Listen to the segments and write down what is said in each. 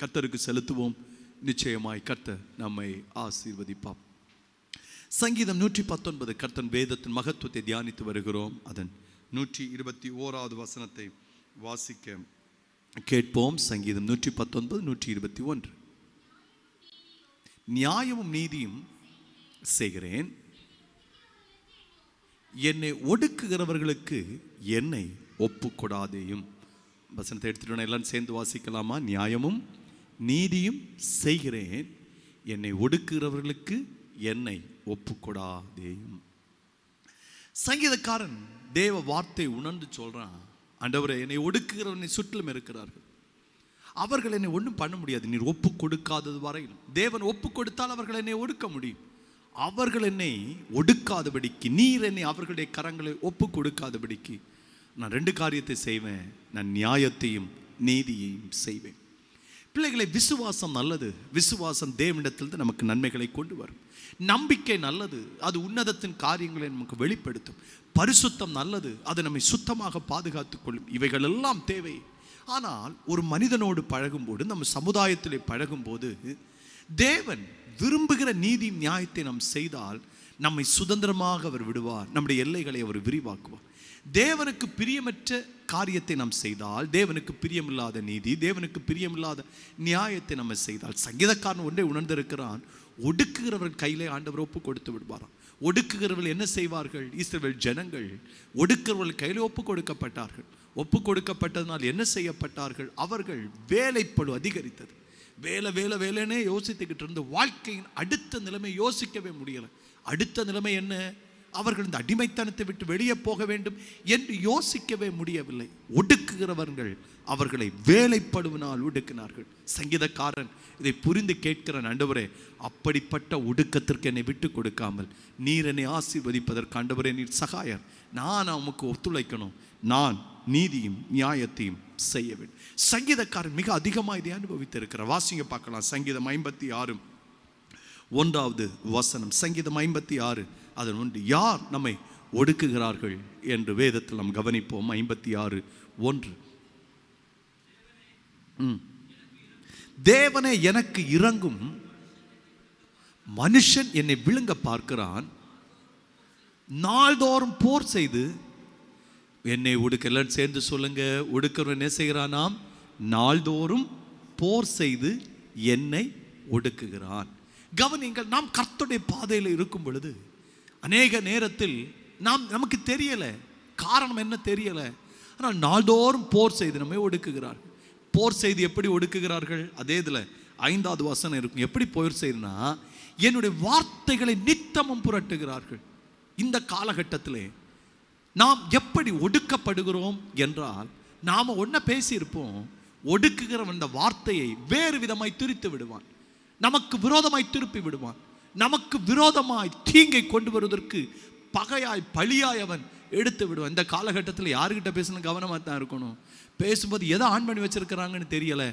கர்த்தருக்கு செலுத்துவோம். நிச்சயமாய் கர்த்தர் நம்மை ஆசீர்வதிப்பார். சங்கீதம் 119 கர்த்தன் வேதத்தின் மகத்துவத்தை தியானித்து வருகிறோம். அதன் 121வது வசனத்தை வாசிக்க கேட்போம். சங்கீதம் 119 121. நியாயமும் நீதியும் செய்கிறேன், என்னை ஒடுக்குகிறவர்களுக்கு என்னை ஒப்புக்கொடாதேயும். வசனத்தை எடுத்துட்டு எல்லாம் சேர்ந்து வாசிக்கலாமா? நியாயமும் நீதியும் செய்கிறேன், என்னை ஒடுக்குகிறவர்களுக்கு என்னை ஒப்புக்கொடாதேயும். சங்கீதக்காரன் தேவ வார்த்தை உணர்ந்து சொல்றான், ஆண்டவரே, என்னை ஒடுக்குகிறவனை சுற்றிலும் இருக்கிறார்கள், அவர்கள் என்னை ஒன்றும் பண்ண முடியாது நீர் ஒப்பு கொடுக்காதது வரையிலும். தேவன் ஒப்பு கொடுத்தால் அவர்கள் என்னை ஒடுக்க முடியும். அவர்கள் என்னை ஒடுக்காதபடிக்கு, நீர் என்னை அவர்களுடைய கரங்களை ஒப்பு கொடுக்காதபடிக்கு நான் 2 காரியத்தை செய்வேன். நான் நியாயத்தையும் நீதியையும் செய்வேன். பிள்ளைகளை, விசுவாசம் நல்லது. விசுவாசம் தேவனிடத்திலிருந்து நமக்கு நன்மைகளை கொண்டு வரும். நம்பிக்கை நல்லது, அது உன்னதத்தின் காரியங்களை நமக்கு வெளிப்படுத்தும். பரிசுத்தம் நல்லது, அது நம்மை சுத்தமாக பாதுகாத்துக் கொள்ளும். இவைகள் எல்லாம் தேவை. ஆனால் ஒரு மனிதனோடு பழகும்போது, நம்ம சமுதாயத்திலே பழகும்போது, தேவன் விரும்புகிற நீதி நியாயத்தை நாம் செய்தால் நம்மை சுதந்திரமாக அவர் விடுவார். நம்முடைய எல்லைகளை அவர் விரிவாக்குவார். தேவனுக்கு பிரியமற்ற காரியத்தை நாம் செய்தால், தேவனுக்கு பிரியமில்லாத நீதி, தேவனுக்கு பிரியமில்லாத நியாயத்தை நம்ம செய்தால், சங்கீதக்காரன் ஒன்றை உணர்ந்திருக்கிறான், ஒடுக்குகிறவர்கள் கையிலே ஆண்டவர் ஒப்பு கொடுத்து விடுவாராம். ஒடுக்குகிறவர்கள் என்ன செய்வார்கள்? இஸ்ரவேல் ஜனங்கள் ஒடுக்குகிறவர்கள் கையிலே ஒப்பு கொடுக்கப்பட்டார்கள். ஒப்பு கொடுக்கப்பட்டதனால் என்ன செய்யப்பட்டார்கள்? அவர்கள் வேலைப்பளு அதிகரித்தது. வேலை வேலை வேலைன்னே யோசித்துக்கிட்டு இருந்து வாழ்க்கையின் அடுத்த நிலைமை யோசிக்கவே முடியலை. அடுத்த நிலைமை என்ன? அவர்கள் இந்த அடிமைத்தனத்தை விட்டு வெளியே போக வேண்டும் என்று யோசிக்கவே முடியவில்லை. ஒடுக்குகிறவர்கள் அவர்களை வேலைப்படுவினால் ஒடுக்கினார்கள். சங்கீதக்காரன் இதை புரிந்து கேட்கிறான், ஆண்டவரே, அப்படிப்பட்ட ஒடுக்கத்திற்கு என்னை விட்டு கொடுக்காமல் நீர் என்னை ஆசீர்வதிப்பதற்கு ஆண்டவரே நீர் சகாயர். நான் உமக்கு ஒத்துழைக்கணும். நான் நீதியும் நியாயத்தையும் செய்ய வேண்டும். சங்கீதக்காரன் மிக அதிகமாக இதை அனுபவித்திருக்கிறார். வாசிங்க பார்க்கலாம். சங்கீதம் 56 1வது வசனம். சங்கீதம் 56 அதன் 1. யார் நம்மை ஒடுக்குகிறார்கள் என்று வேதத்தில் நாம் கவனிப்போம். 56 1. தேவனே எனக்கு இறங்கும், மனுஷன் என்னை விழுங்க பார்க்கிறான், நாள்தோறும் போர் செய்து என்னை ஒடுக்கலன்னு சேர்ந்து சொல்லுங்க. ஒடுக்கிறவன் என்ன செய்கிறானாம்? நாள்தோறும் போர் செய்து என்னை ஒடுக்குகிறான். கவனிங்கள், நாம் கர்த்தருடைய பாதையில் இருக்கும் பொழுது அநேக நேரத்தில் நமக்கு தெரியல, காரணம் என்ன தெரியல, ஆனால் நாள்தோறும் போர் செய்து நம்மை ஒடுக்குகிறார்கள். போர் செய்து எப்படி ஒடுக்குகிறார்கள்? அதே இதில் 5வது வசனம் இருக்கும். எப்படி போர் செய்யணும்னா, என்னுடைய வார்த்தைகளை நித்தமும் புரட்டுகிறார்கள். இந்த காலகட்டத்திலே நாம் எப்படி ஒடுக்கப்படுகிறோம் என்றால், நாம் ஒன்ன பேசியிருப்போம், ஒடுக்குகிற அந்த வார்த்தையை வேறு விதமாய் திரித்து விடுவான், நமக்கு விரோதமாய் திருப்பி விடுவான், நமக்கு விரோதமாய் தீங்கை கொண்டு வருவதற்கு பகையாய் பழியாய் அவன் எடுத்து விடுவான். இந்த காலகட்டத்தில் யாருக்கிட்ட பேசணும் கவனமாக தான் இருக்கணும். பேசும்போது எதை ஆன் பண்ணி வச்சிருக்கிறாங்கன்னு தெரியல,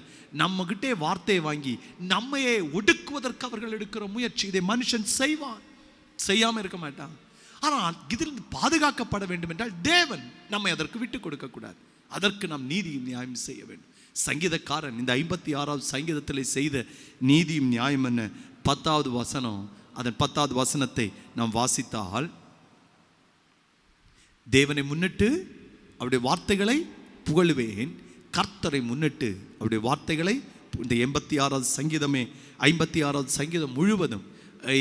நம்மகிட்டே வார்த்தையை வாங்கி நம்மையே ஒடுக்குவதற்கு அவர்கள் எடுக்கிற முயற்சி. இதை மனுஷன் செய்வான், செய்யாமல் இருக்க மாட்டான். ஆனால் இதில் பாதுகாக்கப்பட வேண்டும் என்றால் தேவன் நம்மை அதற்கு விட்டு கொடுக்க கூடாது. அதற்கு நாம் நீதியும் நியாயம் செய்ய வேண்டும். சங்கீதக்காரன் இந்த 56வது சங்கீதத்தில் செய்த நீதியும் நியாயம் என்ன? 10வது வசனம். அதன் 10வது வசனத்தை நாம் வாசித்தால், தேவனை முன்னிட்டு அவருடைய வார்த்தைகளை புகழுவேன், கர்த்தரை முன்னிட்டு அவருடைய வார்த்தைகளை. இந்த 86வது சங்கீதமே, 56வது சங்கீதம் முழுவதும்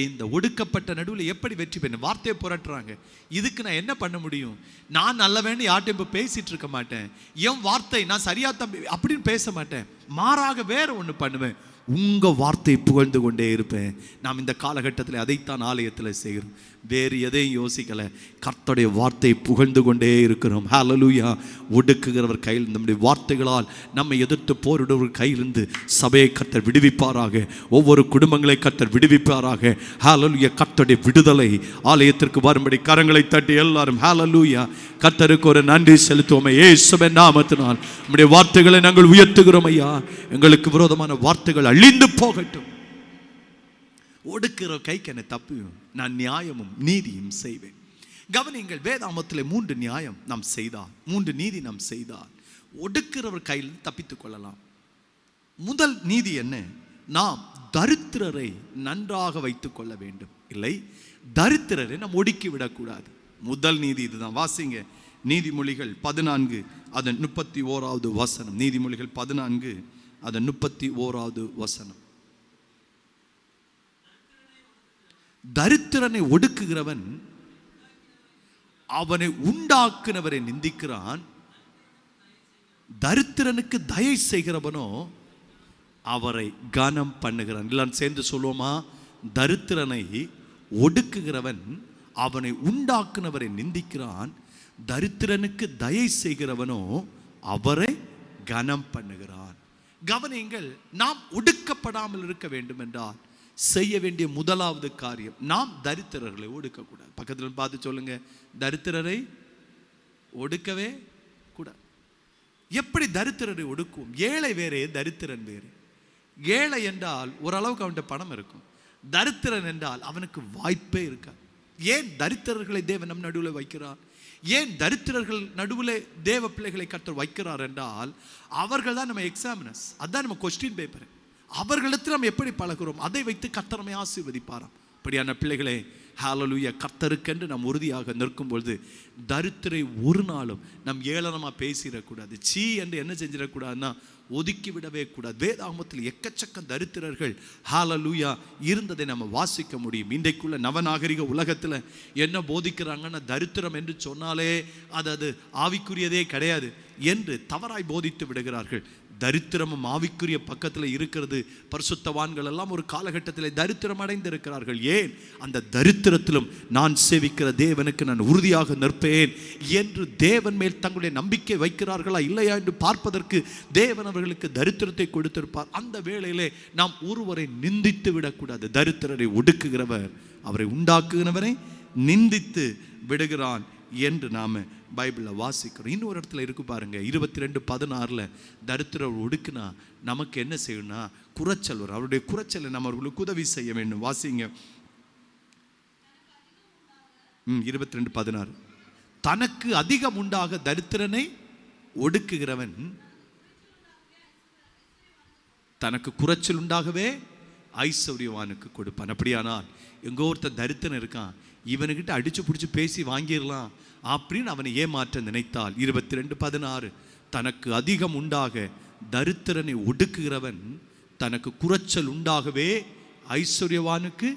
இந்த ஒடுக்கப்பட்ட நடுவில் எப்படி வெற்றி பெற வார்த்தையை புரட்டுறாங்க. இதுக்கு நான் என்ன பண்ண முடியும்? நான் நல்லவேன்னு யார்கிட்ட இப்போ பேசிட்டு இருக்க மாட்டேன். என் வார்த்தை நான் சரியா தான் அப்படின்னு பேச மாட்டேன். மாறாக வேற ஒன்று பண்ணுவேன். உங்கள் வார்த்தையை புகழ்ந்து கொண்டே இருப்பேன். நாம் இந்த காலகட்டத்தில் அதைத்தான் ஆலயத்தில் செய்கிறோம். வேறு எதையும் யோசிக்கலை, கர்த்தருடைய வார்த்தையை புகழ்ந்து கொண்டே இருக்கிறோம். ஹல்லேலூயா. ஒடுக்குகிறவர் கையில், நம்முடைய வார்த்தைகளால் நம்மை எதிர்த்து போரிடுவர் கையிலிருந்து சபையை கர்த்தர் விடுவிப்பாராக. ஒவ்வொரு குடும்பங்களை கர்த்தர் விடுவிப்பாராக. ஹல்லேலூயா. கர்த்தருடைய விடுதலை ஆலயத்திற்கு வரும்படி கரங்களை தட்டி எல்லாரும் ஹல்லேலூயா கர்த்தருக்கு ஒரு நன்றி செலுத்துவோம். இயேசுவின் நாமத்தினால் நம்முடைய வார்த்தைகளை நாங்கள் உயர்த்துகிறோம் ஐயா. எங்களுக்கு விரோதமான வார்த்தைகள் அழிந்து போகட்டும். ஒடுக்கிற கைக்கு என்னை தப்பியும், நான் நியாயமும் நீதியும் செய்வேன். கவனிங்கள், வேதாமத்தில் 3 நியாயம் நாம் செய்தால், 3 நீதி நாம் செய்தால் ஒடுக்கிறவர் கையில் தப்பித்துக் கொள்ளலாம். முதல் நீதி என்ன? நாம் தரித்திரரை நன்றாக வைத்துக் கொள்ள வேண்டும். இல்லை, தரித்திரரை நாம் ஒடுக்கி விடக்கூடாது. முதல் நீதி இதுதான். வாசிங்க நீதிமொழிகள் 14 அதன் 31வது வசனம். நீதிமொழிகள் 14 அதன் 31வது வசனம். தரித்திரனை ஒடுக்குகிறவன் அவனை உண்டாக்குனவரை நிந்திக்கிறான், தரித்திரனுக்கு தயை செய்கிறவனோ அவரை கனம் பண்ணுகிறான். எல்லாம் சேர்ந்து சொல்லுவோமா? தரித்திரனை ஒடுக்குகிறவன் அவனை உண்டாக்குனவரை நிந்திக்கிறான், தரித்திரனுக்கு தயை செய்கிறவனோ அவரை கனம் பண்ணுகிறான். கவனியுங்கள், நாம் ஒடுக்கப்படாமல் இருக்க வேண்டும் என்றால் செய்ய வேண்டிய முதலாவது காரியம், நாம் தரித்திரர்களை ஒடுக்கக்கூடாது. பக்கத்தில் பார்த்து சொல்லுங்க, தரித்திரரை ஒடுக்கவே கூடாது. எப்படி தரித்திரரை ஒடுக்குவோம்? ஏழை வேறே, தரித்திரன் வேறு. ஏழை என்றால் ஓரளவுக்கு அவன்கிட்ட பணம் இருக்கும். தரித்திரன் என்றால் அவனுக்கு வாய்ப்பே இருக்காது. ஏன் தரித்திரர்களை தேவன் நம் நடுவில் வைக்கிறார்? ஏன் தரித்திரர்கள் நடுவில் தேவ பிள்ளைகளை கர்த்தர் வைக்கிறார் என்றால், அவர்கள் தான் நம்ம எக்ஸாமினர்ஸ், அதுதான் நம்ம கொஸ்டின் பேப்பர். அவர்களிடத்தில் நம்ம எப்படி பழகிறோம் அதை வைத்து கர்த்தர் நம்மை ஆசீர்வதிப்பாராம். அப்படியான பிள்ளைகளே, ஹல்லேலூயா, கர்த்தருக்கென்று நாம் உறுதியாக நிற்கும் பொழுது தரித்திரை ஒரு நாளும் நம் ஏளனமாக பேசிடக்கூடாது. சீ என்று என்ன செஞ்சிடக்கூடாதுன்னா ஒதுக்கி விடவே கூடாது. வேதாகமத்தில் எக்கச்சக்க தரித்திரர்கள் ஹல்லேலூயா இருந்ததை நம்ம வாசிக்க முடியும். இன்றைக்குள்ள நவநாகரிக உலகத்தில் என்ன போதிக்கிறாங்கன்னா, தரித்திரம் என்று சொன்னாலே அது ஆவிக்குரியதே கிடையாது என்று தவறாய் போதித்து விடுகிறார்கள். தரித்திரமும் ஆவிக்குரிய பக்கத்தில் இருக்கிறது. பரிசுத்தவான்கள் எல்லாம் ஒரு காலகட்டத்தில் தரித்திரம் அடைந்திருக்கிறார்கள். ஏன்? அந்த தரித்திரத்திலும் நான் சேவிக்கிற தேவனுக்கு நான் உறுதியாக நிற்பேன் என்று தேவன் மேல் தங்களுடைய நம்பிக்கை வைக்கிறார்களா இல்லையா என்று பார்ப்பதற்கு தேவன் அவர்களுக்கு தரித்திரத்தை கொடுத்திருப்பார். அந்த வேளையிலே நாம் ஒருவரை நிந்தித்து விடக்கூடாது. தரித்திரரை ஒடுக்குகிறவர் அவரை உண்டாக்குகிறவரை நிந்தித்து விடுகிறான் என்று நாம் பைபிளில் வாசிக்கிறோம். இன்னொரு இடத்துல இருக்கு பாருங்க, 22:16 தரித்திரர் ஒடுக்குனா நமக்கு என்ன செய்யணும்னா குறைச்சல் வரும். அவருடைய குறைச்சலை நம்ம அவர்களுக்கு உதவி செய்ய வேண்டும். வாசிங்க 22:16. தனக்கு அதிகம் உண்டாக தரித்திரனை ஒடுக்குகிறவன் தனக்கு குறைச்சல் உண்டாகவே ஐஸ்வர்யவானுக்கு கொடுப்பான். அப்படியானால் எங்கோ ஒருத்தர் தரித்திரன் இருக்கான், இவனுக்கிட்ட அடிச்சு பிடிச்சி பேசி வாங்கிடலாம் அப்படின்னு அவனை ஏமாற்ற நினைத்தால் 22:16 தனக்கு அதிகம் உண்டாக தரித்திரனை ஒடுக்குகிறவன் தனக்கு குறைச்சல் உண்டாகவே ஐஸ்வர்யவானுக்கு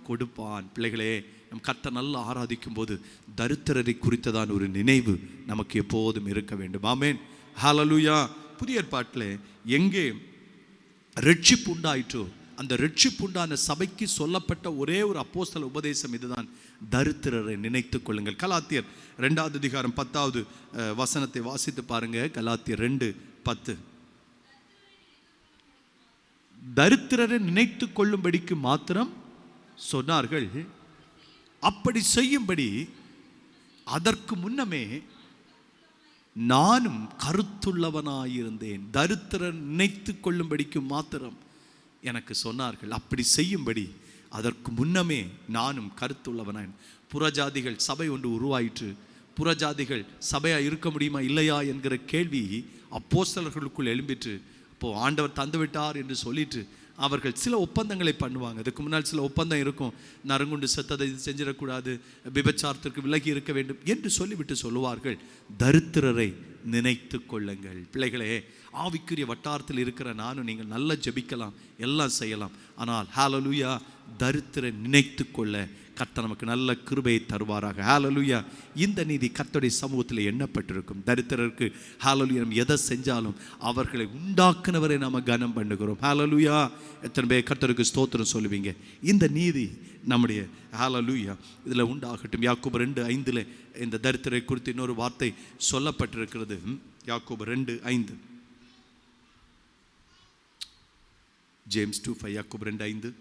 கொடுப்பான். பிள்ளைகளே, நம் கர்த்தரை நல்லா ஆராதிக்கும் போது தரித்திரரை குறித்ததான் ஒரு நினைவு நமக்கு எப்போதும் இருக்க வேண்டும். ஆமென், ஹல்லேலூயா. புதிய ஏற்பாட்டில் எங்கே ரட்சிப்பு உண்டாயிற்றோ அந்த ரட்சிப்புண்டான சபைக்கு சொல்லப்பட்ட ஒரே ஒரு அப்போஸ்தல உபதேசம் இதுதான், தரித்திரரை நினைத்துக் கொள்ளுங்கள். கலாத்தியர் 2வது அதிகாரம் 10வது வசனத்தை வாசித்து பாருங்க. கலாத்தியர் 2:10. தரித்திரரை நினைத்து கொள்ளும்படிக்கு மாத்திரம் சொன்னார்கள், அப்படி செய்யும்படி அதற்கு முன்னமே நானும் கருத்துள்ளவனாயிருந்தேன். தரித்திரர் நினைத்து கொள்ளும்படிக்கு மாத்திரம் எனக்கு சொன்னார்கள், அப்படி செய்யும்படி அதற்கு முன்னமே நானும் கருத்துள்ளவனாய். புறஜாதிகள் சபை ஒன்று உருவாயிற்று. புறஜாதிகள் சபையாக இருக்க முடியுமா இல்லையா என்கிற கேள்வி அப்போஸ்தலர்களுக்குள் எழும்பிற்று. அப்போது ஆண்டவர் தந்துவிட்டார் என்று சொல்லிட்டு அவர்கள் சில ஒப்பந்தங்களை பண்ணுவாங்க. அதுக்கு முன்னால் சில ஒப்பந்தம் இருக்கும். நறுங்குண்டு செத்ததை இது செஞ்சிடக்கூடாது, விபச்சாரத்திற்கு விலகி இருக்க வேண்டும் என்று சொல்லிவிட்டு சொல்லுவார்கள், தரித்திரரை நினைத்து கொள்ளுங்கள். பிள்ளைகளே, ஆவிக்குரிய வட்டாரத்தில் இருக்கிற நானும் நீங்கள் நல்லா ஜெபிக்கலாம், எல்லாம் செய்யலாம். ஆனால் ஹல்லேலூயா, தரித்திரை நினைத்து கொள்ள கர்த்தர் நமக்கு நல்ல கிருபையை தருவாராக. ஹல்லேலூயா. இந்த நீதி கர்த்தருடைய சமூகத்தில் எண்ணப்பட்டிருக்கும். தரித்திரருக்கு ஹல்லேலூயா நம்ம எதை செஞ்சாலும் அவர்களை உண்டாக்குனவரை நாம் கனம் பண்ணுகிறோம். ஹல்லேலூயா. எத்தனை பேர் கர்த்தருக்கு ஸ்தோத்திரம் சொல்லுவீங்க? இந்த நீதி நம்முடைய ஹல்லேலூயா இதில் உண்டாகட்டும். யாக்கோபு 2:5 இந்த தரித்திரை குறித்து இன்னொரு வார்த்தை சொல்லப்பட்டிருக்கிறது. யாக்கோபு 2:5. ஜேம்ஸ் 2:5, யாக்கோபு 2:5.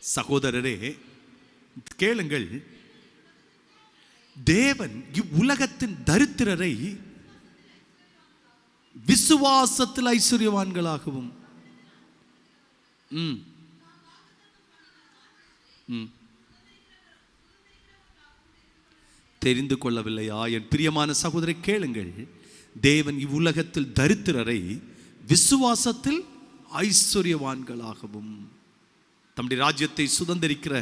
சகோதரரே கேளுங்கள், தேவன் இவ்வுலகத்தின் தரித்திரரை விசுவாசத்தில் ஐஸ்வர்யவான்களாகவும் தெரிந்து கொள்ளவில்லையா? என் பிரியமான சகோதரரை கேளுங்கள், தேவன் இவ்வுலகத்தில் தரித்திரரை விசுவாசத்தில் ஐஸ்வர்யவான்களாகவும். தம்முடைய ராஜ்யத்தை சுதந்திரிக்கிற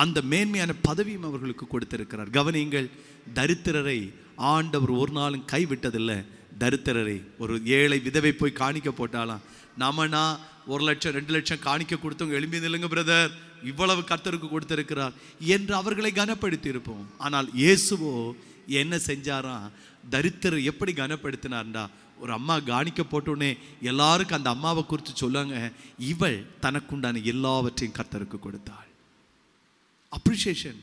அந்த மேன்மையான பதவியும் அவர்களுக்கு கொடுத்திருக்கிறார். கவனியுங்கள், தரித்திரரை ஆண்டவர் ஒரு நாளும் கைவிட்டதில்லை. தரித்திரரை, ஒரு ஏழை விதவை போய் காணிக்க போட்டாலாம், நம்மனா 1 லட்சம் 2 லட்சம் காணிக்க கொடுத்தவங்க எழும்பி நில்லுங்க பிரதர், இவ்வளவு கர்த்தருக்கு கொடுத்திருக்கிறார் என்று அவர்களை கனப்படுத்தி இருப்போம். ஆனால் இயேசுவோ என்ன செஞ்சாராம்? தரித்திரர் எப்படி கனப்படுத்தினார்டா, ஒரு அம்மா காணிக்க போட்டோன்னே எல்லாருக்கும் அந்த அம்மாவை குறித்து சொல்லுவாங்க, இவள் தனக்குண்டான எல்லாவற்றையும் கர்த்தருக்கு கொடுத்தாள். அப்ரிசியேஷன்,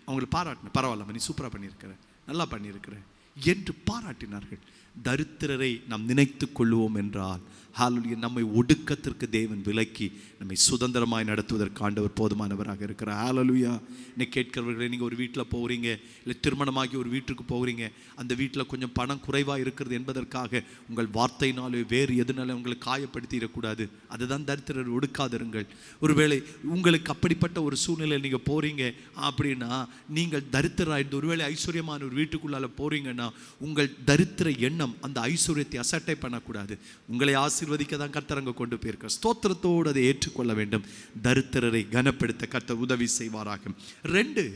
அவங்களை பாராட்டின, பரவாயில்ல நீ சூப்பராக பண்ணியிருக்கிற, நல்லா பண்ணியிருக்கிற என்று பாராட்டினார்கள். தரித்திரரை நாம் நினைத்து கொள்வோம் என்றால் ஹல்லேலூயா, நம்மை ஒடுக்கத்திற்கு தேவன் விலக்கி நம்மை சுதந்திரமாய் நடத்துவதற்கு ஆண்டவர் போதுமானவராக இருக்கிறார். ஹல்லேலூயா. இன்னைக்கு கேட்கிறவர்களே, நீங்கள் ஒரு வீட்டில் போகிறீங்க, இல்லை திருமணமாகி ஒரு வீட்டுக்கு போகிறீங்க, அந்த வீட்டில் கொஞ்சம் பணம் குறைவாக இருக்கிறது என்பதற்காக உங்கள் வார்த்தையினாலே வேறு எதுனாலும் உங்களை காயப்படுத்திடக்கூடாது. அதுதான் தரித்திரர், ஒடுக்காதிருங்கள். ஒருவேளை உங்களுக்கு அப்படிப்பட்ட ஒரு சூழ்நிலையில் நீங்கள் போகிறீங்க அப்படின்னா, நீங்கள் தரித்திராயிருந்து ஒருவேளை ஐஸ்வர்யமான ஒரு வீட்டுக்குள்ளால போகிறீங்கன்னா, உங்கள் தரித்திர எண்ணம் அந்த ஐஸ்வர்யத்தை அசட்டை பண்ணக்கூடாது. உங்களை ஆசீர்வதிக்க தான் கர்த்தர் அங்கே கொண்டு போயிருக்க. ஸ்தோத்திரத்தோடு அதை ஏற்றுக்கொள்ள வேண்டும். தரித்திரரை கனப்படுத்த கர்த்தர் உதவி செய்வாராக. 2,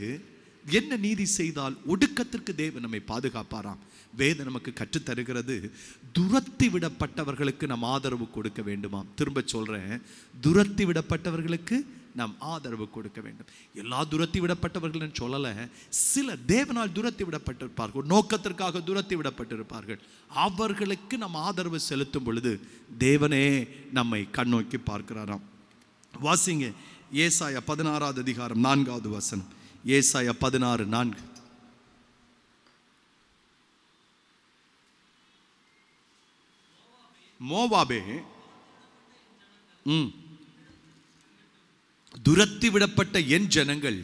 என்ன நீதி செய்தால் ஒடுக்கத்திற்கு தேவன் நம்மை பாதுகாப்பாராம். வேதம் நமக்கு கற்றுத்தருகிறது, துரத்தி விடப்பட்டவர்களுக்கு நாம் ஆதரவு கொடுக்க வேண்டுமாம். திரும்ப சொல்றேன், துரத்தி விடப்பட்டவர்களுக்கு நாம் ஆதரவு கொடுக்க வேண்டும். எல்லா துரத்தி விடப்பட்டவர்கள் சொல்லலை, சில தேவனால் துரத்தி விடப்பட்டிருப்பார்கள், நோக்கத்திற்காக துரத்தி விடப்பட்டிருப்பார்கள். அவர்களுக்கு நாம் ஆதரவு செலுத்தும் பொழுது தேவனே நம்மை கண்ணோக்கி பார்க்கிறாராம். வாசிங்க ஏசாயா 16 அதிகாரம் 4வது வசனம். ஏசாயா 16:4. மோவாபே, துரத்தி விடப்பட்ட என் ஜனங்கள்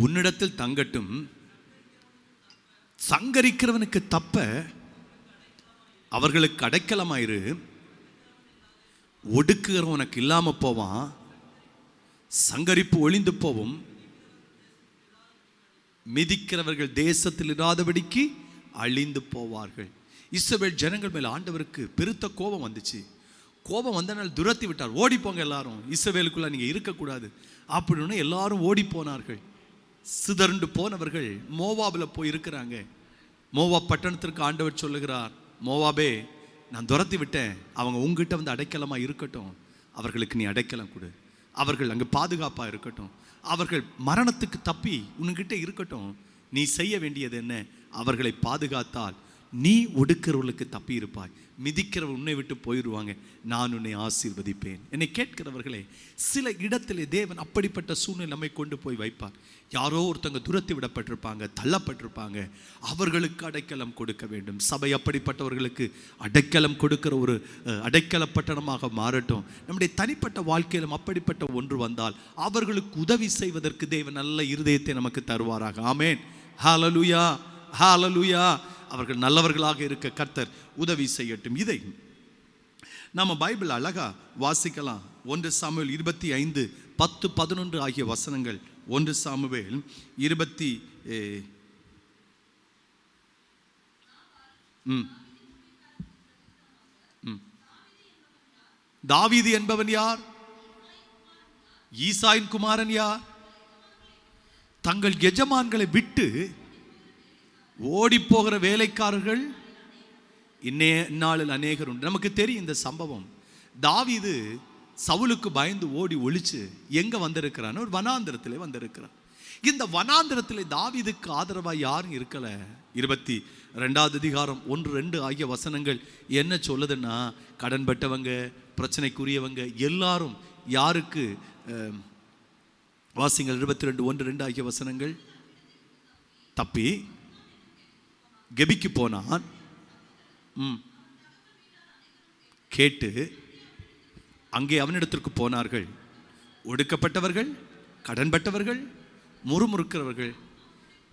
உன்னிடத்தில் தங்கட்டும், சங்கரிக்கிறவனுக்கு தப்ப அவர்களுக்கு அடைக்கலமாயிரு, ஒடுக்குகிறவனுக்கு இல்லாம போவான், சங்கரிப்பு ஒளிந்து போவும், மிதிக்கிறவர்கள் தேசத்தில் இராதபடிக்கு அழிந்து போவார்கள். இஸ்ரவேல் ஜனங்கள் மேல் ஆண்டவருக்கு பெருத்த கோபம் வந்துச்சு. கோபம் வந்தனால் துரத்தி விட்டார். ஓடி போங்க எல்லாரும், இஸ்ரவேலுக்குள்ள நீங்க இருக்கக்கூடாது அப்படின்னு எல்லாரும் ஓடி போனார்கள். சிதறண்டு போனவர்கள் மோவாபில் போய் இருக்கிறாங்க. மோவாப் பட்டணத்திற்கு ஆண்டவர் சொல்லுகிறார், மோவாபே நான் துரத்தி விட்டேன், அவங்க உங்ககிட்ட வந்து அடைக்கலமா இருக்கட்டும், அவர்களுக்கு நீ அடைக்கலம் கொடு, அவர்கள் அங்கே பாதுகாப்பா இருக்கட்டும், அவர்கள் மரணத்துக்கு தப்பி உன்கிட்ட இருக்கட்டும். நீ செய்ய வேண்டியது என்ன? அவர்களை பாதுகாத்தால் நீ ஒடுக்கிறவர்களுக்கு தப்பி இருப்பாய், மிதிக்கிறவர் உன்னை விட்டு போயிடுவாங்க, நான் உன்னை ஆசீர்வதிப்பேன். என்னை கேட்கிறவர்களே, சில இடத்திலே தேவன் அப்படிப்பட்ட சூழ்நிலை நம்மை கொண்டு போய் வைப்பார். யாரோ ஒருத்தங்க துரத்தி விடப்பட்டிருப்பாங்க, தள்ளப்பட்டிருப்பாங்க, அவர்களுக்கு அடைக்கலம் கொடுக்க வேண்டும். சபை அப்படிப்பட்டவர்களுக்கு அடைக்கலம் கொடுக்கிற ஒரு அடைக்கல பட்டணமாக மாறட்டும். நம்முடைய தனிப்பட்ட வாழ்க்கையிலும் அப்படிப்பட்ட ஒன்று வந்தால் அவர்களுக்கு உதவி செய்வதற்கு தேவன் நல்ல இருதயத்தை நமக்கு தருவாராக. ஆமேன். ஹல்லேலூயா, ஹல்லேலூயா. அவர்கள் நல்லவர்களாக இருக்க கர்த்தர் உதவி செய்யட்டும். இதை நாம பைபிள் அழகா வாசிக்கலாம். 1 சாமுவேல் 25, 10, 11 ஆகிய வசனங்கள். 1 சாமுவேல் 20 தாவீது என்பவன் யார்? ஈசாயின் குமாரன் யார்? தங்கள் எஜமான்களை விட்டு ஓடி போகிற வேலைக்காரர்கள் இந்நாளில் அநேகர் உண்டு. நமக்கு தெரியும் இந்த சம்பவம். தாவீது சவுலுக்கு பயந்து ஓடி ஒளிச்சு எங்க வந்திருக்கிறான்? ஒரு வனாந்திரத்திலே வந்திருக்கிறான். இந்த வனாந்திரத்திலே தாவீதுக்கு ஆதரவாக யாரும் இருக்கல. 22வது அதிகாரம் 1, 2 ஆகிய வசனங்கள் என்ன சொல்லுதுன்னா, கடன்பட்டவங்க, பிரச்சனைக்குரியவங்க எல்லாரும் யாருக்கு வாசிங்கள். 22, 1, 2 ஆகிய வசனங்கள். தப்பி கெபிக்கு போனான், கேட்டு அங்கே அவனிடத்திற்கு போனார்கள். ஒடுக்கப்பட்டவர்கள், கடன்பட்டவர்கள், முறுமுறுக்கிறவர்கள்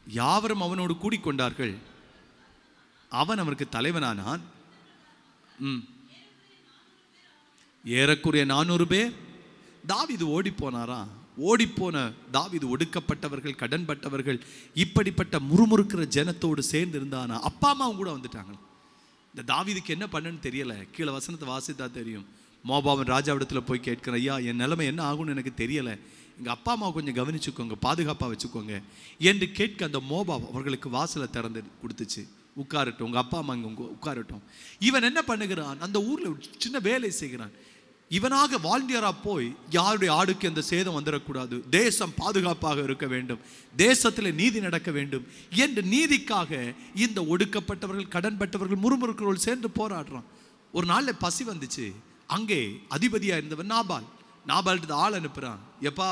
யாவரும் அவனோடு கூடிக்கொண்டார்கள். அவன் அவருக்கு தலைவனானான். ஏறக்குறைய 400 பேர். தாவீது ஓடி போனாரா? ஓடிப்போன தாவீது ஒடுக்கப்பட்டவர்கள், கடன்பட்டவர்கள், இப்படிப்பட்ட முறுமுறுக்கிற ஜனத்தோடு சேர்ந்து இருந்தானா? அப்பா அம்மாவும் கூட வந்துட்டாங்க. இந்த தாவீதுக்கு என்ன பண்ணுன்னு தெரியல. கீழே வசனத்தை வாசித்தா தெரியும். மோபாவின் ராஜாவிடத்தில் போய் கேட்கிறேன், ஐயா என் நிலைமை என்ன ஆகும்னு எனக்கு தெரியலை, எங்கள் அப்பா அம்மாவை கொஞ்சம் கவனிச்சுக்கோங்க, பாதுகாப்பாக வச்சுக்கோங்க என்று கேட்க அந்த மோபாப் அவர்களுக்கு வாசலை திறந்து கொடுத்துச்சு. உட்காரட்டும், உங்கள் அப்பா அம்மா இங்கே உட்காரட்டும். இவன் என்ன பண்ணுகிறான், அந்த ஊரில் சின்ன வேலை செய்கிறான். இவனாக வாலண்டியரா போய் யாருடைய ஆடுக்கு அந்த சேதம் வந்துடக்கூடாது, தேசம் பாதுகாப்பாக இருக்க வேண்டும், தேசத்தில் நீதி நடக்க வேண்டும் என்று நீதிக்காக இந்த ஒடுக்கப்பட்டவர்கள், கடன்பட்டவர்கள், முறுமுறுக்கிறவர்கள் சேர்ந்து போராடுறான். ஒரு நாளில் பசி வந்துச்சு. அங்கே அதிபதியாக இருந்தவன் நாபால்கிட்ட ஆள் அனுப்புகிறான். எப்பா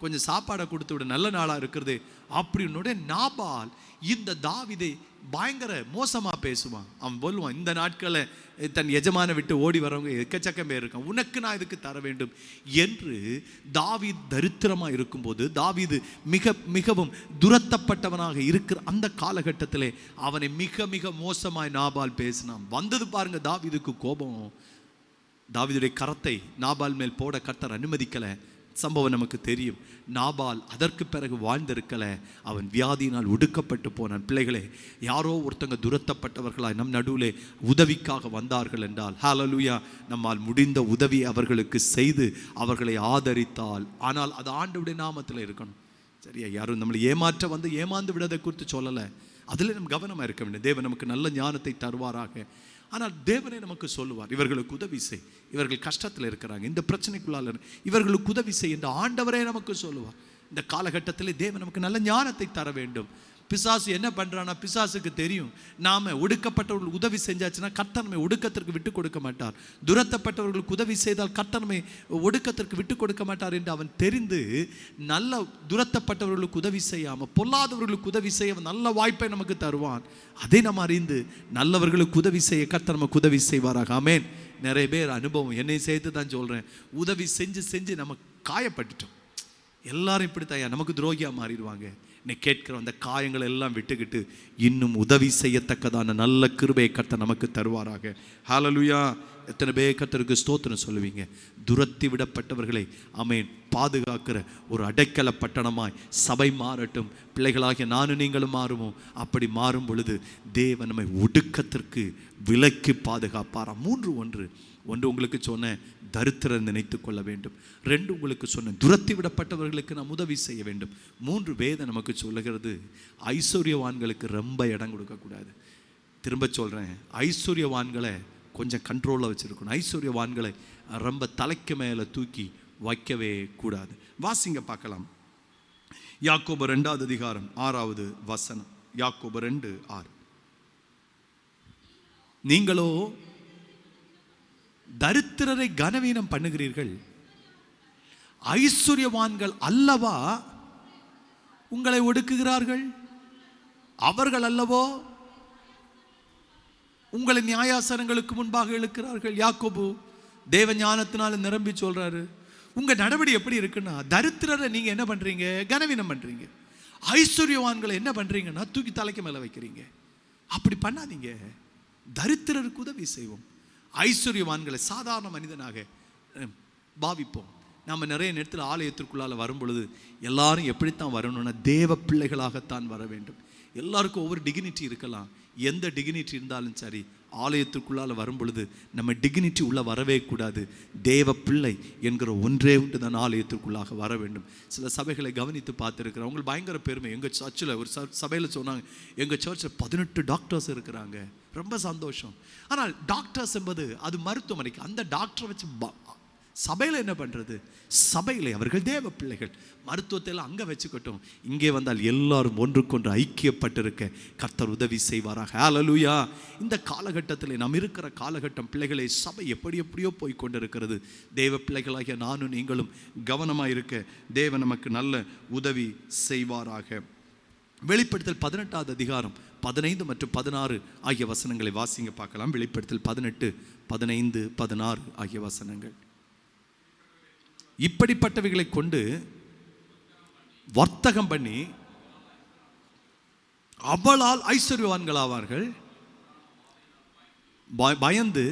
கொஞ்சம் சாப்பாடை கொடுத்து விட, நல்ல நாளாக இருக்கிறது அப்படின்னோட நாபால் இந்த தாவீதை பயங்கர மோசமாக பேசுவான். அவன் சொல்லுவான், இந்த நாட்களில் தன் எஜமான விட்டு ஓடி வரவங்க எக்கச்சக்கம் பேர் இருக்கான், உனக்கு நான் இதுக்கு தர வேண்டும் என்று. தாவீது தரித்திரமாக இருக்கும்போது, தாவீது மிகவும் துரத்தப்பட்டவனாக இருக்கிற அந்த காலகட்டத்திலே அவனை மிக மிக மோசமாய் நாபால் பேசினான். வந்தது பாருங்க தாவீதுக்கு கோபம். தாவீதுடைய கரத்தை நாபால் மேல் போட கர்த்தர் அனுமதிக்கலை. சம்பவம் நமக்கு தெரியும். நாபால் அதற்கு பிறகு வாழ்ந்திருக்கல, அவன் வியாதியினால் ஒடுக்கப்பட்டு போனான். பிள்ளைகளே, யாரோ ஒருத்தங்க துரத்தப்பட்டவர்களாய் நம் நடுவிலே உதவிக்காக வந்தார்கள் என்றால், ஹல்லேலூயா, நம்மால் முடிந்த உதவி அவர்களுக்கு செய்து அவர்களை ஆதரித்தால், ஆனால் அது ஆண்டவருடைய நாமத்தில் இருக்கணும். சரியா? யாரும் நம்மளை ஏமாற்ற வந்து ஏமாந்து விடதை குறித்து சொல்லலை. அதில் நம்ம கவனமாக இருக்க வேண்டும். தேவன் நமக்கு நல்ல ஞானத்தை தருவாராக. ஆனால் தேவனே நமக்கு சொல்லுவார், இவர்களுக்கு உதவி செய், இவர்கள் கஷ்டத்தில் இருக்கிறாங்க, இந்த பிரச்சனைக்குள்ளால் இவர்களுக்கு உதவி செய் என்று ஆண்டவரே நமக்கு சொல்லுவார். இந்த காலகட்டத்தில் தேவன் நமக்கு நல்ல ஞானத்தை தர வேண்டும். பிசாசு என்ன பண்ணுறான்னா, பிசாசுக்கு தெரியும் நாம் ஒடுக்கப்பட்டவர்களுக்கு உதவி செஞ்சாச்சுன்னா கர்த்தர் நம்மை ஒடுக்கத்திற்கு விட்டு கொடுக்க மாட்டார், துரத்தப்பட்டவர்களுக்கு உதவி செய்தால் கர்த்தர் நம்மை ஒடுக்கத்திற்கு விட்டு கொடுக்க மாட்டார் என்று அவன் தெரிந்து, நல்ல துரத்தப்பட்டவர்களுக்கு உதவி செய்யாமல் பொல்லாதவர்களுக்கு உதவி செய்ய நல்ல வாய்ப்பை நமக்கு தருவான். அதை நம்ம அறிந்து நல்லவர்களுக்கு உதவி செய்ய கர்த்தர் நமக்கு உதவி செய்வாராக. ஆமென். நிறைய பேர் அனுபவம், என்னை சேர்த்து தான் சொல்கிறேன், உதவி செஞ்சு செஞ்சு நம்ம காயப்பட்டுட்டோம். எல்லாரும் இப்படி தாயா நமக்கு துரோகியாக மாறிடுவாங்க. இன்னைக்கு கேட்கிற அந்த காயங்களை எல்லாம் விட்டுக்கிட்டு இன்னும் உதவி செய்யத்தக்கதான நல்ல கிருபையை கர்த்தர் நமக்கு தருவாராக. ஹல்லேலூயா. எத்தனை பேர் கர்த்தருக்கு ஸ்தோத்திரம் சொல்லுவீங்க? துரத்தி விடப்பட்டவர்களை ஆமென் பாதுகாக்கிற ஒரு அடைக்கல பட்டணமாய் சபை மாறட்டும். பிள்ளைகளாகிய நானும் நீங்களும் மாறுவோம். அப்படி மாறும் பொழுது தேவன் நம்மை ஒடுக்கத்திற்கு விலக்கி பாதுகாப்பாராம். ஒன்று உங்களுக்கு சொன்ன தரித்திரரை நினைத்து கொள்ள வேண்டும். 2 உங்களுக்கு சொன்ன துரத்தி விடப்பட்டவர்களுக்கு நாம் உதவி செய்ய வேண்டும். 3 வேதம் நமக்கு சொல்லுகிறது, ஐஸ்வர்யவான்களுக்கு ரொம்ப இடம் கொடுக்கக்கூடாது. திரும்ப சொல்கிறேன், ஐஸ்வர்யவான்களை கொஞ்சம் கண்ட்ரோலில் வச்சுருக்கணும். ஐஸ்வர்யவான்களை ரொம்ப தலைக்கு மேலே தூக்கி வைக்கவே கூடாது. வாசிங்க பார்க்கலாம். யாக்கோபு 2வது அதிகாரம் 6வது வசனம். யாக்கோபு 2:6. நீங்களோ தரித்திரரை கனவீனம் பண்ணுகிறீர்கள், ஐஸ்வர்யவான்கள் அல்லவா உங்களை ஒடுக்குகிறார்கள், அவர்கள் அல்லவோ உங்களை நியாயாசனங்களுக்கு முன்பாக இழுக்கிறார்கள். யாக்கோபு தேவ ஞானத்தினால நிரம்பி சொல்றாரு, உங்க நடவடிக்கை எப்படி இருக்குன்னா, தரித்திரரை நீங்க என்ன பண்றீங்க, கனவீனம் பண்றீங்க, ஐஸ்வர்யவான்களை என்ன பண்றீங்கன்னா தூக்கி தலைக்கு மேல வைக்கிறீங்க. அப்படி பண்ணாதீங்க. தரித்திரருக்கு உதவி செய்வோம், ஐஸ்வர்யவான்களை சாதாரண மனிதனாக பாவிப்போம். நம்ம நிறைய நேரத்தில் ஆலயத்திற்குள்ளால் வரும் பொழுது எல்லாரும் எப்படித்தான் வரணும்னா தேவ பிள்ளைகளாகத்தான் வர வேண்டும். எல்லாருக்கும் ஒவ்வொரு டிகினிட்டி இருக்கலாம். எந்த டிகினிட்டி இருந்தாலும் சரி, ஆலயத்திற்குள்ளால் வரும் பொழுது நம்ம டிகினிட்டி உள்ள வரவே கூடாது. தேவ பிள்ளை என்கிற ஒன்றே உண்டு தான் ஆலயத்திற்குள்ளாக வர வேண்டும். சில சபைகளை கவனித்து பார்த்துருக்கிறேன், அவங்களுக்கு பயங்கர பெருமை. எங்கள் சர்ச்சில் ஒரு சபையில் சொன்னாங்க, எங்கள் சர்ச்சில் 18 டாக்டர்ஸ் இருக்கிறாங்க. ரொம்ப சந்தோஷம். ஆனால் டாக்டர்ஸ் என்பது அது மருத்துவமனைக்கு, அந்த டாக்டரை வச்சு சபையில் என்ன பண்ணுறது? சபையில் அவர்கள் தேவ பிள்ளைகள், மருத்துவத்தை எல்லாம் அங்கே வச்சுக்கட்டும். இங்கே வந்தால் எல்லாரும் ஒன்றுக்கொன்று ஐக்கியப்பட்டிருக்க கர்த்தர் உதவி செய்வாராக. ஹல்லேலூயா. இந்த காலகட்டத்தில் நாம் இருக்கிற காலகட்டம், பிள்ளைகளை சபை எப்படியோ போய் கொண்டிருக்கிறது. தேவ பிள்ளைகளாகிய நானும் நீங்களும் கவனமாக இருக்க தேவன் நமக்கு நல்ல உதவி செய்வாராக. வெளிப்படுத்தல் 18வது அதிகாரம் 15 மற்றும் 16 ஆகிய வசனங்களை வாசிங்க பார்க்கலாம். வெளிப்படுத்தல் 18, 15, 16 ஆகிய வசனங்கள். இப்படிப்பட்டவைகளை கொண்டு வர்த்தகம் பண்ணி அவளால் ஐஸ்வர்யவான்கள் ஆவார்கள், பயந்து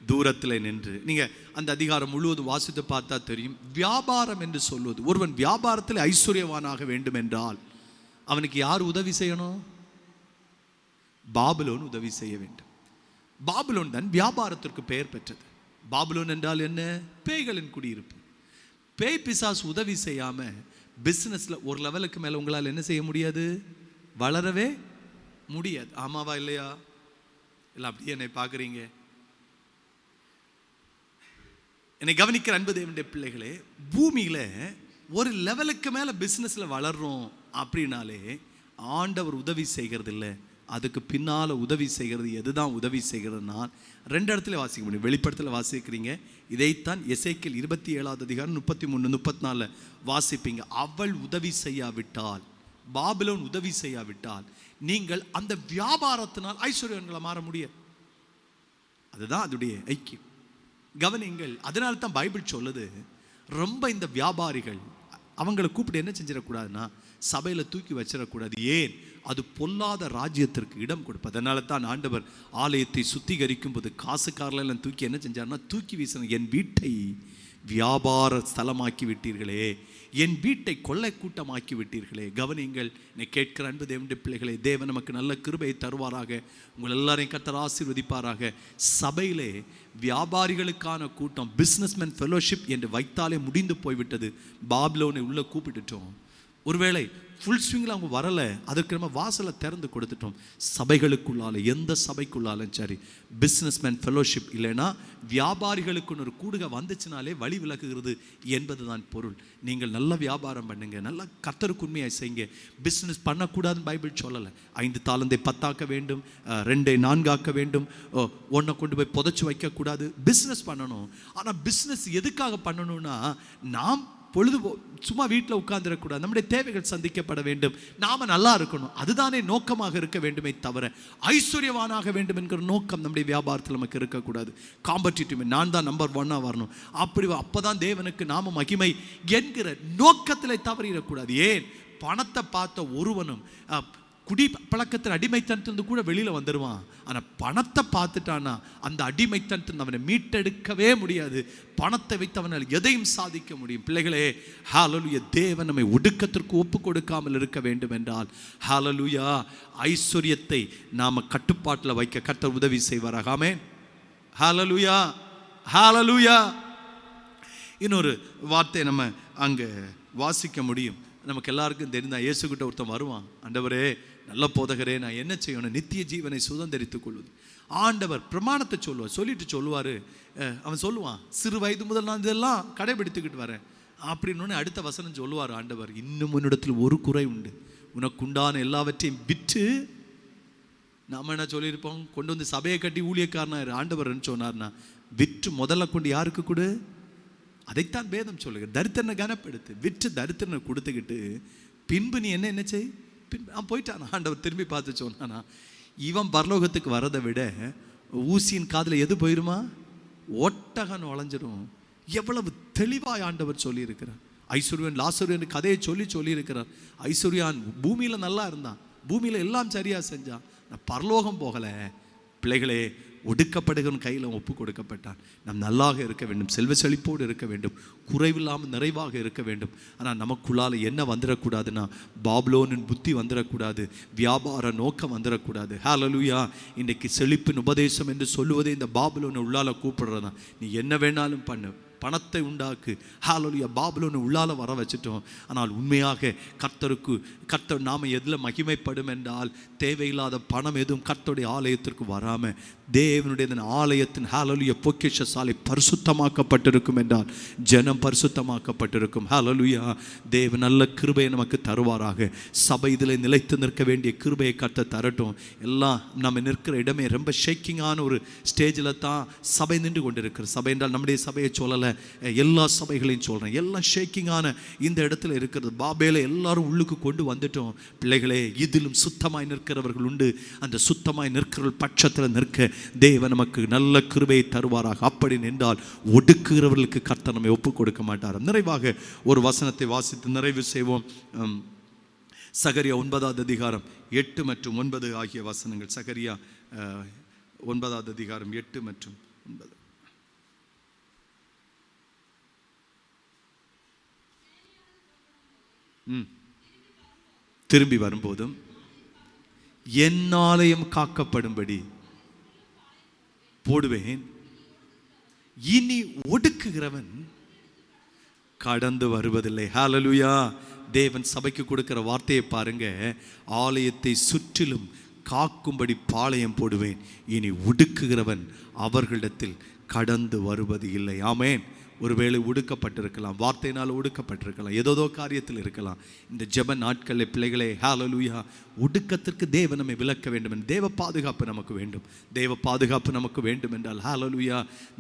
தூரத்தில் நின்று. நீங்க அந்த அதிகாரம் முழுவதும் வாசித்து பார்த்தா தெரியும். வியாபாரம் என்று சொல்வது, ஒருவன் வியாபாரத்தில் ஐஸ்வர்யவானாக வேண்டும் என்றால் அவனுக்கு யார் உதவி செய்யணும்? பாபிலோன் உதவி செய்ய வேண்டும். பாபிலோன் தான் வியாபாரத்திற்கு பெயர் பெற்றது. பாபிலோன் என்றால் என்ன? பேய்களின் குடியிருப்பு. பேய் பிசாசு உதவி செய்யாம பிசினஸ்ல ஒரு லெவலுக்கு மேல உங்களால் என்ன செய்ய முடியாது? வளரவே முடியாது. ஆமாவா இல்லையா? இல்லை அப்படியே என்னை பார்க்குறீங்க? என்னை கவனிக்கிற அன்பு தேவனுடைய பிள்ளைகளே, பூமியில ஒரு லெவலுக்கு மேல பிசினஸ்ல வளர்றோம் அப்படின்னாலே ஆண்டவர் உதவி செய்கிறது இல்லை. அதுக்கு பின்னால உதவி செய்கிறது எதுதான் உதவி செய்கிறதுனா 2 இடத்துல வாசிக்க முடியும். வெளிப்படத்தில் வாசிக்கிறீங்க, இதைத்தான் எசேக்கியேல் 27வது அதிகாரம் 33 34 வாசிப்பீங்க. அவள் உதவி செய்யாவிட்டால், பாபிலோன் உதவி செய்யாவிட்டால் நீங்கள் அந்த வியாபாரத்தினால் ஐஸ்வர்யங்களை மாற முடியாது. அதுதான் அதுடைய ஐக்கியம். கவனிங்கள், அதனால தான் பைபிள் சொல்லுது, ரொம்ப இந்த வியாபாரிகள் அவங்களை கூப்பிட்டு என்ன செஞ்சிடக்கூடாதுன்னா சபையில் தூக்கி வச்சிடக்கூடாது. ஏன்? அது பொல்லாத ராஜ்யத்திற்கு இடம் கொடுப்பது. அதனால தான் ஆண்டவர் ஆலயத்தை சுத்திகரிக்கும் போது காசுக்காரெல்லாம் தூக்கி என்ன செஞ்சார்னா தூக்கி வீசணும். என் வீட்டை வியாபார ஸ்தலமாக்கி விட்டீர்களே, என் வீட்டை கொள்ளை கூட்டமாக்கி விட்டீர்களே. கவனிங்கள், என்னை கேட்கிற அன்பு தேவனுடைய பிள்ளைகளே, தேவன் நமக்கு நல்ல கிருபையை தருவாராக. உங்கள் எல்லாரையும் கர்த்தர் ஆசீர்வதிப்பாராக. சபையிலே வியாபாரிகளுக்கான கூட்டம், பிஸ்னஸ்மேன் ஃபெலோஷிப் என்று வைத்தாலே முடிந்து போய்விட்டது. பாபிலோனை உள்ள கூப்பிட்டுட்டோம். ஒருவேளை ஃபுல் ஸ்விங்கில் அவங்க வரலை, அதற்கு நம்ம வாசலை திறந்து கொடுத்துட்டோம். சபைகளுக்குள்ளால, எந்த சபைக்குள்ளாலும் சரி, பிஸ்னஸ்மேன் ஃபெலோஷிப் இல்லைன்னா வியாபாரிகளுக்குன்னு ஒரு கூடுகை வந்துச்சுனாலே வழி விலகுகிறது என்பது தான் பொருள். நீங்கள் நல்ல வியாபாரம் பண்ணுங்க, நல்லா கர்த்தருக்கு உண்மையாக செய்யுங்க. பிஸ்னஸ் பண்ணக்கூடாதுன்னு பைபிள் சொல்லலை. 5 தாலந்தை 10 வேண்டும், 2 4 வேண்டும், 1 கொண்டு போய் புதைச்சி வைக்கக்கூடாது. பிஸ்னஸ் பண்ணணும். ஆனால் பிஸ்னஸ் எதுக்காக பண்ணணும்னா, நாம் சும்மா வீட்டில் உட்கார்ந்துடக்கூடாது. நம்முடைய தேவைகள் சந்திக்கப்பட வேண்டும், நாம நல்லா இருக்கணும். அதுதானே நோக்கமாக இருக்க வேண்டுமே தவிர ஐஸ்வர்யவானாக வேண்டும் என்கிற நோக்கம் நம்முடைய வியாபாரத்தில் நமக்கு இருக்கக்கூடாது. காம்படிட்டிவ், நான் தான் நம்பர் 1 வரணும், அப்பதான் தேவனுக்கு நாம மகிமை என்கிற நோக்கத்தில் தவறிடக்கூடாது. ஏன்? பணத்தை பார்த்த ஒருவனும் குடி பழக்கத்தின் அடிமைத்தனத்திலிருந்து கூட வெளியில் வந்துடுவான். ஆனால் பணத்தை பார்த்துட்டானா அந்த அடிமைத்தனத்தில் அவனை மீட்டெடுக்கவே முடியாது. பணத்தை வைத்து அவனால் எதையும் சாதிக்க முடியும். பிள்ளைகளே, ஹல்லேலூயா, தேவன் நம்மை ஒடுக்கத்திற்கு ஒப்பு கொடுக்காமல் இருக்க வேண்டும் என்றால், ஹல்லேலூயா, ஐஸ்வர்யத்தை நாம் கட்டுப்பாட்டில் வைக்க கர்த்தர் உதவி செய்வாராக. ஆமென். ஹல்லேலூயா, ஹல்லேலூயா. இன்னொரு வார்த்தை நம்ம அங்கே வாசிக்க முடியும். நமக்கு எல்லாருக்கும் தெரிந்தா, இயேசுகிட்ட ஒருத்தன் வருவான், ஆண்டவரே, நல்ல போதகரே, நான் என்ன செய்யணும்? நித்திய ஜீவனை சுதந்திரித்துக் கொள்வது. ஆண்டவர் பிரமாணத்தை சொல்லிட்டு சொல்லுவார். அவன் சொல்லுவான், சிறு வயது முதல் நான் இதெல்லாம் கடைபிடித்துக்கிட்டு வரேன் அப்படின்னு. அடுத்த வசனம் சொல்லுவார் ஆண்டவர், இன்னும் உன்னிடத்தில் ஒரு குறை உண்டு, உனக்கு உண்டான எல்லாவற்றையும் விற்று. நாம என்ன சொல்லியிருப்போம்? கொண்டு வந்து சபையை கட்டி ஊழியக்காரனாரு ஆண்டவர்ன்னு சொன்னார்னா, விற்று முதல்ல கொண்டு யாருக்கு கொடு? அதைத்தான் வேதம் சொல்லுங்க. தரித்திரனை கனப்படுத்து, விற்று தரித்திரனை கொடுத்துக்கிட்டு பின்பு நீ என்ன செய்? போயிட்டானா? ஆண்டவர் திரும்பி பார்த்து சொன்னானா, இவன் பரலோகத்துக்கு வரதை விட ஊசியின் காதில் எது போயிருமா? ஒட்டகம் நுழைஞ்சிடும். எவ்வளவு தெளிவாய் ஆண்டவர் சொல்லி இருக்கிறார். ஐஸ்வர்யன் லாசர்யன் கதையை சொல்லி இருக்கிறார். ஐஸ்வர்யான் பூமியில நல்லா இருந்தான், பூமியில எல்லாம் சரியா செஞ்சான், நான் பரலோகம் போகலை. பிள்ளைகளே, ஒடுக்கப்படுகிறவன் கையில் ஒப்பு கொடுக்கப்பட்டான். நாம் நல்லாக இருக்க வேண்டும், செல்வ செழிப்போடு இருக்க வேண்டும், குறைவில்லாமல் நிறைவாக இருக்க வேண்டும். ஆனால் நமக்குள்ளால் என்ன வந்துடக்கூடாதுன்னா, பாபிலோனின் புத்தி வந்துடக்கூடாது, வியாபார நோக்கம் வந்துடக்கூடாது. ஹல்லேலூயா. இன்றைக்கு செழிப்பின் உபதேசம் என்று சொல்லுவதே இந்த பாபிலோனை உள்ளால கூப்பிடுறதான். நீ என்ன வேணாலும் பண்ணு, பணத்தை உண்டாக்கு. ஹல்லேலூயா. பாபிலோனை உள்ளால வர வச்சுட்டோம். ஆனால் உண்மையாக கர்த்தர் நாம எதில் மகிமைப்படும் என்றால், தேவையில்லாத பணம் எதுவும் கர்த்தருடைய ஆலயத்திற்கு வராம தேவனுடைய ஆலயத்தின் ஹல்லேலூயா பொக்கிஷ சாலை பரிசுத்தமாக்கப்பட்டிருக்கும் என்றால், ஜனம் பரிசுத்தமாக்கப்பட்டிருக்கும். ஹல்லேலூயா. தேவன் நல்ல கிருபையை நமக்கு தருவாராக. சபை இதில் நிலைத்து நிற்க வேண்டிய கிருபையை கர்த்தர் தரட்டும். எல்லாம் நம்ம நிற்கிற இடமே ரொம்ப ஷேக்கிங்கான ஒரு ஸ்டேஜில் தான் சபை நின்று கொண்டிருக்கிற. சபை என்றால் நம்முடைய சபையை சொல்லலை, எல்லா சபைகளையும் சொல்கிறேன். எல்லாம் ஷேக்கிங்கான இந்த இடத்துல இருக்கிறது. பாபேல எல்லாரும் உள்ளுக்கு கொண்டு வந்துட்டோம். பிள்ளைகளே, இதிலும் சுத்தமாய் நிற்கிறவர்கள் உண்டு. அந்த சுத்தமாய் நிற்கிறவர்கள் பட்சத்தில் நிற்க தேவன் நமக்கு நல்ல கிருபையை தருவாராக. அப்படி நின்றால் ஒடுக்குகிறவர்களுக்கு கர்த்தர் நம்மை ஒப்புக் கொடுக்க மாட்டார். நிறைவாக ஒரு வசனத்தை வாசித்து நிறைவு செய்வோம். சகரியா 9வது அதிகாரம் 8 மற்றும் 9 ஆகிய வசனங்கள். சகரியா 9வது அதிகாரம் 8 மற்றும் 9. திரும்பி வரும்போதும் என் ஆலயம் காக்கப்படும்படி போடுவேன், இனி ஒடுக்குகிறவன் கடந்து வருவதில்லை. ஹல்லேலூயா. தேவன் சபைக்கு கொடுக்கிற வார்த்தையை பாருங்க. ஆலயத்தை சுற்றிலும் காக்கும்படி பாளையம் போடுவேன், இனி ஒடுக்குகிறவன் அவர்களிடத்தில் கடந்து வருவது இல்லை. ஆமென். ஒருவேளை ஒடுக்கப்பட்டிருக்கலாம், வார்த்தையினால் ஒடுக்கப்பட்டிருக்கலாம், ஏதோ காரியத்தில் இருக்கலாம். இந்த ஜெப நாட்களில் பிள்ளைகளே, ஹல்லேலூயா, ஒடுக்கத்திற்கு தேவன் நம்மை விலக்க வேண்டும். தேவ பாதுகாப்பு நமக்கு வேண்டும். தேவ பாதுகாப்பு நமக்கு வேண்டும் என்றால் ஹல்லேலூயா,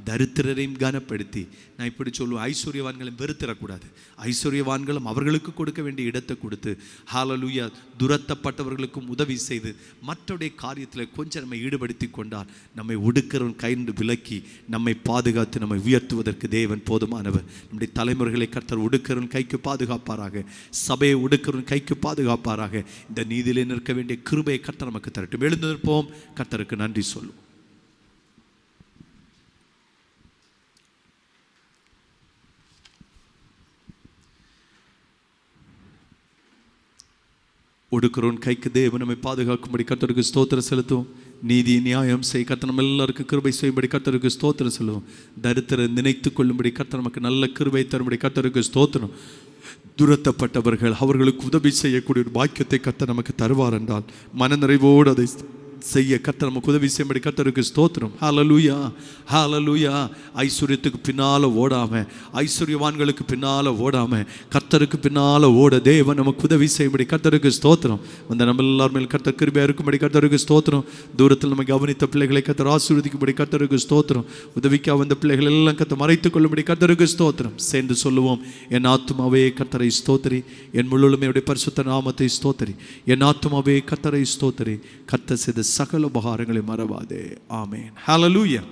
தரித்திரரையும் கனப்படுத்தி, நான் இப்படி சொல்லுவேன், ஐஸ்வர்யவான்களையும் வெறுத்திடக்கூடாது. ஐஸ்வர்யவான்களும் அவர்களுக்கு கொடுக்க வேண்டிய இடத்தை கொடுத்து, ஹல்லேலூயா, துரத்தப்பட்டவர்களுக்கும் உதவி செய்து மற்றவருடைய காரியத்தில் கொஞ்சம் நம்மை ஈடுபடுத்தி கொண்டால் நம்மை ஒடுக்கிறவன் கைந்து விலக்கி நம்மை பாதுகாத்து நம்மை உயர்த்துவதற்கு தேவன் போதுமானவர். நம்முடைய தலைமுறைகளை கர்த்தர் ஒடுக்கிறவன் கைக்கு பாதுகாப்பாராக, சபையை ஒடுக்கிறவன் கைக்கு பாதுகாப்பாராக. இந்த நீதியிலே நிற்க வேண்டிய கிருபையை கர்த்தர் நமக்கு தரட்டும். எழுந்து நிற்போம், கர்த்தருக்கு நன்றி சொல்லுவோம். ஒடுக்கிறவன் கைக்கு தேவன் நம்மை பாதுகாக்கும்படி கர்த்தருக்கு ஸ்தோத்திரம் செலுத்துவோம். நீதி நியாயம் செய் கர்த்தர் நம்ம எல்லாருக்கும் கிருபை செய்யும்படி கர்த்தருக்கு ஸ்தோத்திரம் சொல்லுவோம். தரித்திர நினைத்து கொள்ளும்படி கர்த்தர் நமக்கு நல்ல கிருபை தரும்படி கர்த்தருக்கு ஸ்தோத்திரம். துரத்தப்பட்டவர்கள் அவர்களுக்கு உதவி செய்யக்கூடிய ஒரு பாக்கியத்தை கர்த்தர் நமக்கு தருவார் என்றால் மனநிறைவோடு அதை செய்ய கர்த்தர் நமக்கு உதவி செய்யும்படி கர்த்தருக்கு ஸ்தோத்திரம். ஹல்லேலூயா, ஹல்லேலூயா. ஐஸ்வர்யத்துக்கு பின்னால ஓடாம, ஐஸ்வர்யவான்களுக்கு பின்னால ஓடாம, கர்த்தருக்கு பின்னால ஓட தேவன் நமக்கு உதவி செய்யும்படி கர்த்தருக்கு ஸ்தோத்திரம். அந்த நம்ம எல்லார் மேல் கர்த்தர் கிருபையா இருக்கும்படி கர்த்தருக்கு ஸ்தோத்திரம். தூரத்தில் நம்ம கவனித்த பிள்ளைகளை கர்த்தர் ஆசீர்வதிக்கும்படி கர்த்தருக்கு ஸ்தோத்திரம். உதவிக்காக வந்த பிள்ளைகள் எல்லாம் கர்த்தர் மறைத்துக் கொள்ளும்படி கர்த்தருக்கு ஸ்தோத்திரம். சேர்ந்து சொல்லுவோம், என் ஆத்துமாவே கர்த்தரை ஸ்தோத்திரி, என் முழுமையுடைய பரிசுத்த நாமத்தை ஸ்தோத்திரி. என் ஆத்துமாவே கர்த்தரை ஸ்தோத்திரி, கர்த்தர் செய்த சகல உபகாரங்களை மறவாதே. ஆமென். ஹல்லேலூயா.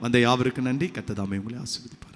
வந்த யாவருக்கு நன்றி. கர்த்தர் தாமே உங்களை ஆசீர்வதிப்பார்.